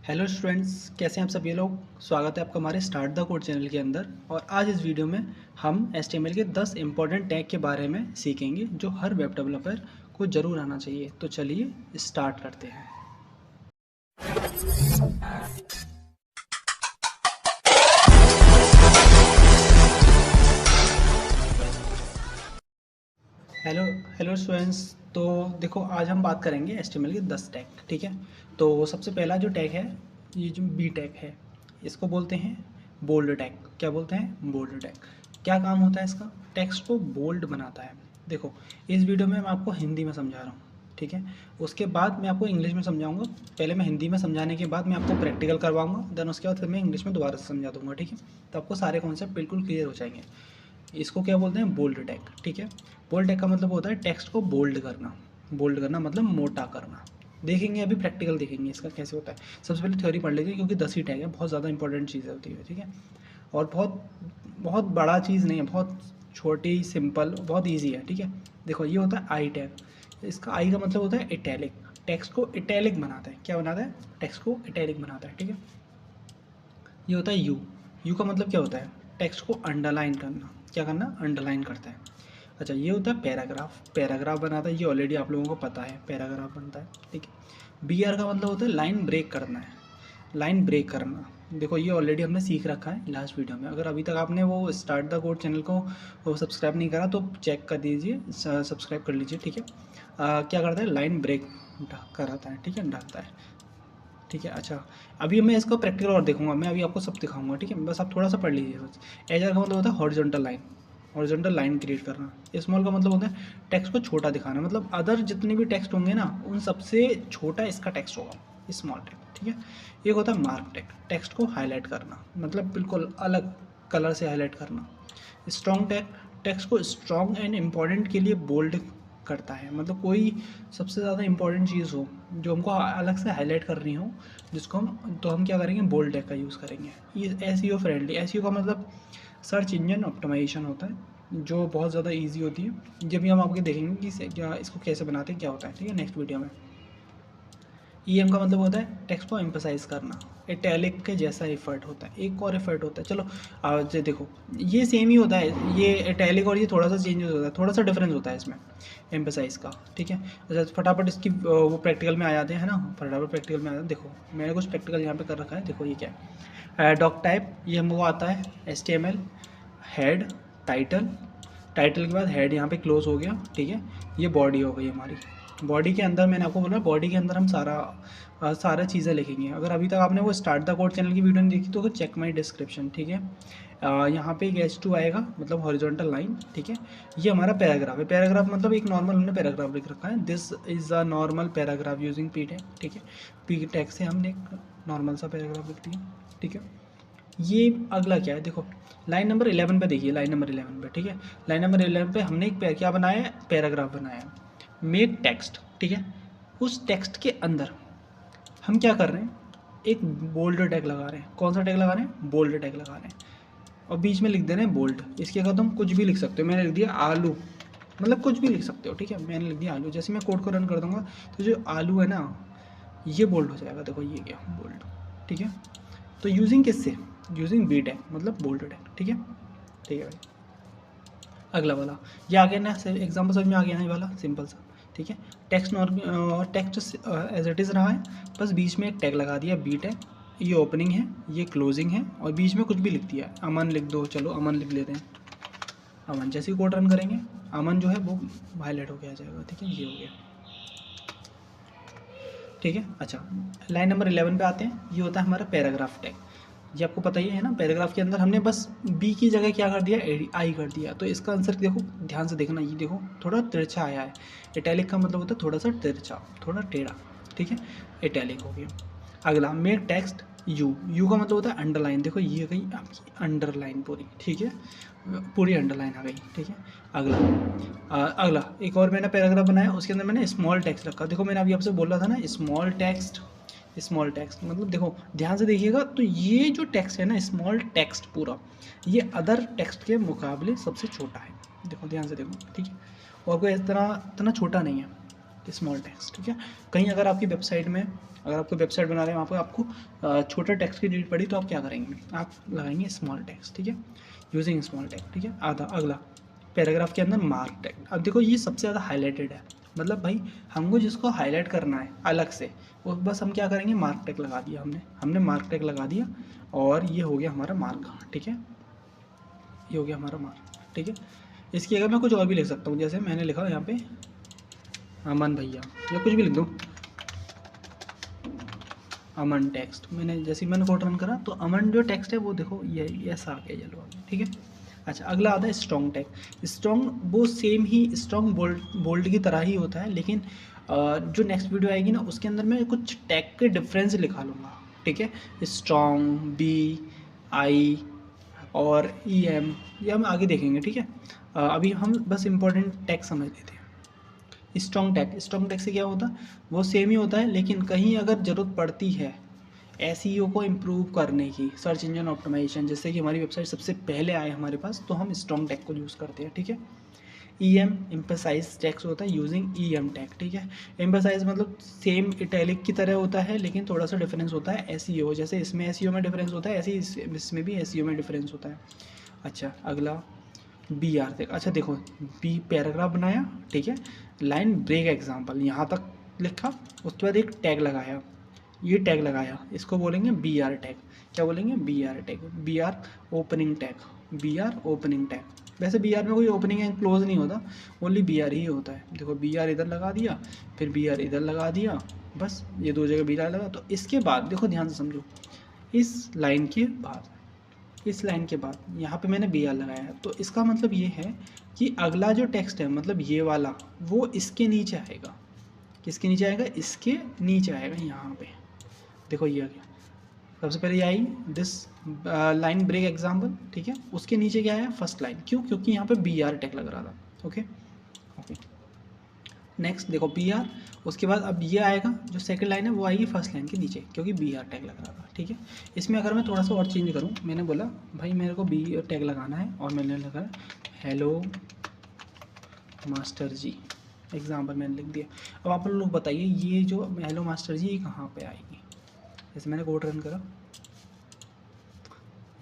Hello students, कैसे हैं आप सभी लोग। स्वागत है आपका हमारे स्टार्ट द कोड चैनल के अंदर। और आज इस वीडियो में हम HTML के 10 इंपॉर्टेंट टैग के बारे में सीखेंगे जो हर वेब डेवलपर को ज़रूर आना चाहिए। तो चलिए स्टार्ट करते हैं। हेलो हेलो स्टूडेंट्स, तो देखो आज हम बात करेंगे HTML के 10 टैग। ठीक है, तो सबसे पहला जो टैग है, ये जो बी टैग है, इसको बोलते हैं बोल्ड टैग। क्या बोलते हैं? Bold tag. क्या काम होता है इसका? टेक्स्ट को बोल्ड बनाता है। देखो, इस वीडियो में मैं आपको हिंदी में समझा रहा हूँ, ठीक है। उसके बाद मैं आपको इंग्लिश में समझाऊंगा। पहले मैं हिंदी में समझाने के बाद मैं आपको प्रैक्टिकल करवाऊंगा, देन उसके बाद फिर मैं इंग्लिश में दोबारा से समझा दूंगा, ठीक है। तो आपको सारे कॉन्सेप्ट बिल्कुल क्लियर हो जाएंगे। इसको क्या बोलते हैं? बोल्ड टैग, ठीक है। बोल्ड टैग का मतलब होता है टेक्स्ट को बोल्ड करना। बोल्ड करना मतलब मोटा करना। देखेंगे, अभी प्रैक्टिकल देखेंगे इसका कैसे होता है। सबसे पहले थ्योरी पढ़ लीजिए, क्योंकि 10 ही टैग है, बहुत ज़्यादा इंपॉर्टेंट चीज़ होती है, ठीक है। और बहुत बहुत बड़ा चीज़ नहीं है, बहुत छोटी, सिंपल, बहुत ईजी है, ठीक है। देखो, ये होता है आई टैग। इसका आई का मतलब होता है इटैलिक। टेक्स्ट को इटैलिक बनाता है। क्या बनाता है? टेक्स्ट को इटैलिक बनाता है, ठीक है। ये होता है यू। यू का मतलब क्या होता है? टेक्स्ट को अंडरलाइन करना। क्या करना? अंडरलाइन करता है। अच्छा, ये होता है पैराग्राफ। पैराग्राफ बनाता है, ये ऑलरेडी आप लोगों को पता है, पैराग्राफ बनता है, ठीक है। बी आर का मतलब होता है लाइन ब्रेक करना है। लाइन ब्रेक करना, देखो ये ऑलरेडी हमने सीख रखा है लास्ट वीडियो में। अगर अभी तक आपने वो स्टार्ट द कोड चैनल को वो सब्सक्राइब नहीं करा तो चेक कर दीजिए, सब्सक्राइब कर लीजिए, ठीक है। क्या करता है? लाइन ब्रेक कराता है, ठीक है, ढकता है, ठीक है। अच्छा, अभी मैं इसका प्रैक्टिकल और देखूंगा, मैं अभी आपको सब दिखाऊंगा, ठीक है। बस आप थोड़ा सा पढ़ लीजिए बस। एजर का मतलब होता है horizontal line. Horizontal line create करना। स्मॉल का मतलब होता है टेक्स्ट को छोटा दिखाना, मतलब अदर जितने भी टेक्स्ट होंगे ना, उन सबसे छोटा इसका टेक्स्ट होगा, स्मॉल टैग, ठीक है। एक होता है मार्क टैग। टेक्स्ट को हाईलाइट करना, मतलब बिल्कुल अलग कलर से हाईलाइट करना। स्ट्रॉन्ग टैग, टेक्स्ट को स्ट्रॉन्ग एंड इम्पॉर्टेंट के लिए बोल्ड करता है, मतलब कोई सबसे ज़्यादा इंपॉर्टेंट चीज़ हो जो हमको अलग से हाईलाइट करनी हो, जिसको हम क्या करेंगे? बोल्ड टैग का यूज़ करेंगे। ये एसईओ फ्रेंडली। एसईओ का मतलब सर्च इंजन ऑप्टिमाइजेशन होता है, जो बहुत ज़्यादा इजी होती है। जब भी हम आपके देखेंगे कि क्या इसको कैसे बनाते हैं, क्या होता है, ठीक है, नेक्स्ट वीडियो में। ईएम का मतलब होता है टेक्स्ट को एम्फसाइज करना। इटैलिक के जैसा एफर्ट होता है, एक और एफर्ट होता है। चलो आज देखो, ये सेम ही होता है, ये इटैलिक और ये थोड़ा सा चेंजेस होता है, थोड़ा सा डिफरेंस होता है इसमें एम्फसाइज का, ठीक है। अच्छा, फटाफट इसकी वो प्रैक्टिकल में आ जाते हैं ना, फटाफट प्रैक्टिकल में आ जाते हैं। देखो, मैंने कुछ प्रैक्टिकल यहाँ पे कर रखा है, देखो ये क्या है। डॉक टाइप, ये हमको आता है। HTML हेड, टाइटल, टाइटल के बाद हेड यहाँ पे क्लोज हो गया, ठीक है। ये बॉडी हो गई हमारी। बॉडी के अंदर मैंने आपको बोला, बॉडी के अंदर हम सारा चीज़ें लिखेंगे। अगर अभी तक आपने वो स्टार्ट द कोड चैनल की वीडियो नहीं देखी तो चेक माई डिस्क्रिप्शन, ठीक है। यहाँ पे एक H2 आएगा, मतलब हॉरिजॉन्टल लाइन, ठीक है। ये हमारा पैराग्राफ है। पैराग्राफ मतलब एक नॉर्मल हमने पैराग्राफ लिख रखा है। This is a normal paragraph using P tag, ठीक है। पी टैग से हमने एक नॉर्मल सा पैराग्राफ लिख दिया, ठीक है। ये अगला क्या है? देखो, लाइन नंबर 11 पे देखिए, लाइन नंबर 11 पे, ठीक है। लाइन नंबर 11 पे हमने एक क्या बनाया है? पैराग्राफ बनाया है। मेक टेक्स्ट, ठीक है। उस टेक्स्ट के अंदर हम क्या कर रहे हैं? एक बोल्ड टैग लगा रहे हैं। कौन सा टैग लगा रहे हैं? बोल्ड टैग लगा रहे हैं। और बीच में लिख दे रहे हैं बोल्ड। इसके अगर तुम कुछ भी लिख सकते हो, मैंने लिख दिया आलू, मतलब कुछ भी लिख सकते हो, ठीक है। मैंने लिख दिया आलू। जैसे मैं कोड को रन कर दूंगा तो जो आलू है ना, ये बोल्ड हो जाएगा। देखो ये गया बोल्ड, ठीक है। तो यूजिंग किससे? यूजिंग बी टैग, मतलब बोल्ड टैग, ठीक है। ठीक है भाई, अगला वाला ये आ गया ना, एग्जाम्पल समझ में आ गया ना, ये वाला सिंपल सा, ठीक है। Text text as it is रहा है, बस बीच में एक टैग लगा दिया, बी टैग। ये ओपनिंग है, ये क्लोजिंग है, और बीच में कुछ भी लिख दिया। अमन लिख दो, चलो अमन लिख लेते हैं। अमन, जैसे ही कोड रन करेंगे अमन जो है वो हाईलाइट होके आ जाएगा, ठीक है। ये हो गया, ठीक है। अच्छा, लाइन नंबर 11 पे आते हैं। ये होता है हमारा पैराग्राफ टैग। ये आपको पता ही है ना, पैराग्राफ के अंदर हमने बस बी की जगह क्या कर दिया? आई कर दिया। तो इसका आंसर देखो, ध्यान से देखना, ये देखो थोड़ा तिरछा आया है। इटैलिक का मतलब होता है थोड़ा सा तिरछा, थोड़ा टेढ़ा, ठीक है। इटैलिक हो गया। अगला, मेक टेक्स्ट यू। यू का मतलब होता है अंडरलाइन। देखो ये गई आपकी अंडरलाइन पूरी, ठीक है, पूरी अंडरलाइन आ गई, ठीक है। अगला अगला एक और मैंने पैराग्राफ बनाया, उसके अंदर मैंने स्मॉल टेक्स्ट रखा। देखो मैंने अभी आपसे बोला था ना, स्मॉल टेक्स्ट। स्मॉल टेक्स्ट मतलब देखो ध्यान से देखिएगा, तो ये जो टेक्स्ट है ना, स्मॉल टेक्स्ट पूरा, ये अदर टेक्स्ट के मुकाबले सबसे छोटा है। देखो ध्यान से देखो, ठीक है। और कोई इतना इतना छोटा नहीं है, स्मॉल टेक्स्ट, ठीक है। कहीं अगर आपकी वेबसाइट में, अगर आपको वेबसाइट बना रहे हैं वहाँ पर आपको छोटा टेक्स्ट की नीड पड़ी तो आप क्या करेंगे, आप लगाएंगे स्मॉल टेक्स्ट, ठीक है, यूजिंग स्मॉल टेक्स्ट, ठीक है। अगला पैराग्राफ के अंदर मार्क टेक्स्ट। अब देखो ये सबसे ज़्यादा हाईलाइटेड है, मतलब भाई हमको जिसको हाईलाइट करना है अलग से, वो बस हम क्या करेंगे, मार्क टैग लगा दिया हमने मार्क टैग लगा दिया और ये हो गया हमारा मार्क, ठीक है, ये हो गया हमारा मार्क, ठीक है। इसकी अगर मैं कुछ और भी लिख सकता हूँ, जैसे मैंने लिखा यहाँ पे अमन भैया, या कुछ भी लिख दूँ, अमन टेक्स्ट, मैंने कोड रन करा तो अमन जो टेक्स्ट है वो देखो ये ऐसा आ गया येलो आ गया, ठीक है। अच्छा अगला आता है स्ट्रॉन्ग टैग। स्ट्रॉन्ग वो सेम ही स्ट्रॉन्ग बोल्ड की तरह ही होता है, लेकिन जो नेक्स्ट वीडियो आएगी ना उसके अंदर मैं कुछ टैग के डिफरेंस लिखा लूँगा, ठीक है। स्ट्रॉन्ग, बी, आई और ई एम, ये हम आगे देखेंगे, ठीक है। अभी हम बस इंपॉर्टेंट टैग समझ लेते हैं। स्ट्रॉन्ग टैग से क्या होता है, वो सेम ही होता है, लेकिन कहीं अगर ज़रूरत पड़ती है एसईओ को इम्प्रूव करने की, सर्च इंजन ऑप्टिमाइजेशन, जैसे कि हमारी वेबसाइट सबसे पहले आए हमारे पास, तो हम स्ट्रॉन्ग टैग को यूज़ करते हैं, ठीक है। EM एम्फसाइज टैग्स होता है यूजिंग EM टैग, ठीक है। एम्फसाइज मतलब सेम इटैलिक की तरह होता है, लेकिन थोड़ा सा डिफरेंस होता है एसईओ, जैसे इसमें एसईओ में डिफरेंस होता है ऐसे ही इसमें भी एसईओ में डिफरेंस होता है। अच्छा अगला BR तक। अच्छा देखो बी पैराग्राफ बनाया, ठीक है, लाइन ब्रेक एग्जाम्पल यहाँ तक लिखा, उसके बाद एक टैग लगाया, ये टैग लगाया, इसको बोलेंगे BR टैग। क्या बोलेंगे, BR tag, BR opening tag, BR opening tag. वैसे BR में कोई ओपनिंग एंड क्लोज नहीं होता, ओनली BR ही होता है। देखो BR इधर लगा दिया, फिर BR इधर लगा दिया, बस ये दो जगह BR लगा। तो इसके बाद देखो ध्यान से समझो, इस लाइन के बाद, इस लाइन के बाद यहाँ पे मैंने BR लगाया है, तो इसका मतलब ये है कि अगला जो टेक्स्ट है, मतलब ये वाला, वो इसके नीचे आएगा। किसके नीचे आएगा, इसके नीचे आएगा, यहाँ पे देखो ये आ गया। सबसे पहले ये आई दिस लाइन ब्रेक एग्जाम्पल, ठीक है, उसके नीचे क्या आया, फर्स्ट लाइन। क्यों, क्योंकि यहाँ पे BR टैग लग रहा था, ओके। नेक्स्ट देखो BR, उसके बाद अब ये आएगा, जो सेकंड लाइन है वो आएगी फर्स्ट लाइन के नीचे, क्योंकि BR टैग लग रहा था, ठीक है। इसमें अगर मैं थोड़ा सा और चेंज करूँ, मैंने बोला भाई मेरे को BR टैग लगाना है, और मैंने लगा हेलो मास्टर जी, एग्जाम्पल मैंने लिख दिया। अब आप लोग बताइए ये जो हेलो मास्टर जी ये कहाँ पे आएगी। जैसे मैंने कोड रन करा,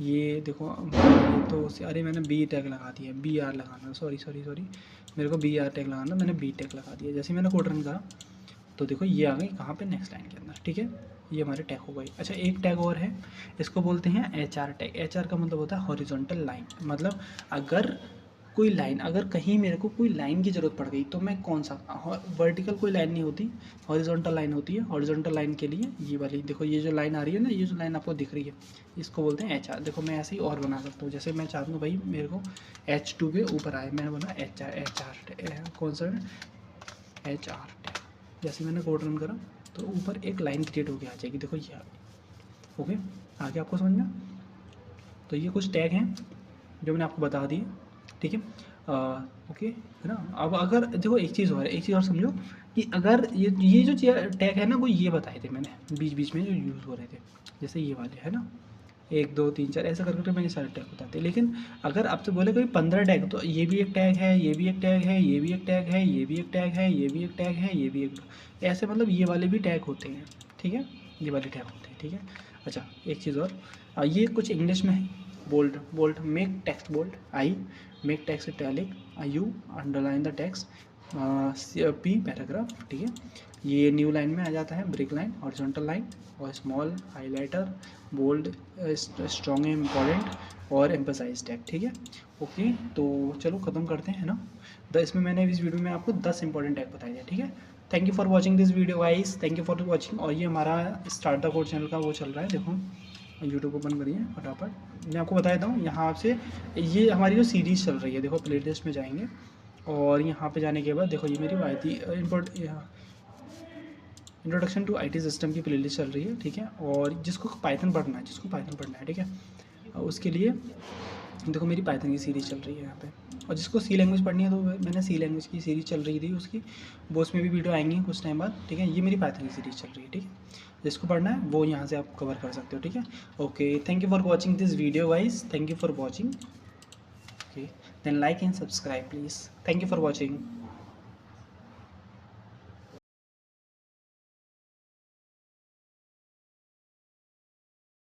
ये देखो ये तो अरे मैंने B टैग लगा दिया, BR लगाना, सॉरी मेरे को BR टैग लगाना, मैंने B टैग लगा दिया। जैसे मैंने कोड रन करा तो देखो ये आ गई कहाँ पे, नेक्स्ट लाइन के अंदर, ठीक है, ये हमारे टैग हो गई। अच्छा एक टैग और है, इसको बोलते हैं HR टैग। HR का मतलब होता है हॉरिजॉन्टल लाइन, मतलब अगर कोई लाइन, अगर कहीं मेरे को कोई लाइन की ज़रूरत पड़ गई तो मैं कौन सा, वर्टिकल कोई लाइन नहीं होती, हॉरिजॉन्टल लाइन होती है। हॉरिजॉन्टल लाइन के लिए ये वाली देखो, ये जो लाइन आ रही है ना, ये जो लाइन आपको दिख रही है, इसको बोलते हैं HR। देखो मैं ऐसे ही और बना सकता हूँ, जैसे मैं चाहता हूँ भाई मेरे को H2 के ऊपर आए, मैंने बोला HR कौन सा HR टैग। जैसे मैंने कोड रन करा तो ऊपर एक लाइन क्रिएट होकर आ जाएगी, देखो ये आ गई, ओके। आगे आपको समझ में, तो ये कुछ टैग हैं जो मैंने आपको बता दिए, ठीक है, ओके है ना। अब अगर देखो एक चीज़ और समझो कि अगर ये जो टैग है ना, वो ये बताए थे मैंने बीच बीच में जो यूज़ हो रहे थे, जैसे ये वाले है ना, 1 2 3 4 ऐसा करके मैंने सारे टैग बताते। लेकिन अगर आपसे बोले कोई 15 टैग, तो ये भी एक टैग है, ये भी एक टैग है, ये भी एक टैग है, ये भी एक टैग है, ये भी एक टैग है, ये भी एक, ऐसे मतलब ये वाले भी टैग होते हैं, ठीक है, ये वाले टैग होते हैं, ठीक है। अच्छा एक चीज़ और, ये कुछ इंग्लिश में है, bold make text bold, I make text italic, you underline the text, P paragraph, ठीक है। ये न्यू लाइन में आ जाता है, ब्रेक लाइन, हॉरिजॉन्टल लाइन, और small highlighter, bold, strong important, और एम्फसाइज टैग, ठीक है, ओके। तो चलो ख़त्म करते हैं, है ना। इसमें मैंने इस वीडियो में आपको 10 इंपॉर्टेंट टैग बताए हैं, ठीक है। Thank you for watching this video guys, thank you for watching. और ये हमारा स्टार्ट द कोड चैनल का वो चल रहा है, देखो यूट्यूब ओपन करिए फटाफट। मैं आपको बता देता हूँ, यहाँ आपसे ये हमारी जो सीरीज़ चल रही है, देखो प्लेलिस्ट में जाएंगे और यहाँ पे जाने के बाद देखो ये मेरी इंट्रोडक्शन टू IT सिस्टम की प्लेलिस्ट चल रही है, ठीक है। और जिसको पाइथन पढ़ना है, ठीक है, उसके लिए देखो मेरी पाइथन की सीरीज़ चल रही है यहाँ पे। और जिसको C लैंग्वेज पढ़नी है तो मैंने C लैंग्वेज की सीरीज़ चल रही थी उसकी, वो उसमें भी वीडियो आएंगी कुछ टाइम बाद, ठीक है। ये मेरी पाइथन की सीरीज़ चल रही है, ठीक है। जिसको पढ़ना है वो यहाँ से आप कवर कर सकते हो, ठीक है। Okay thank you for watching this video guys, thank you for watching, okay then like and subscribe please, thank you for watching.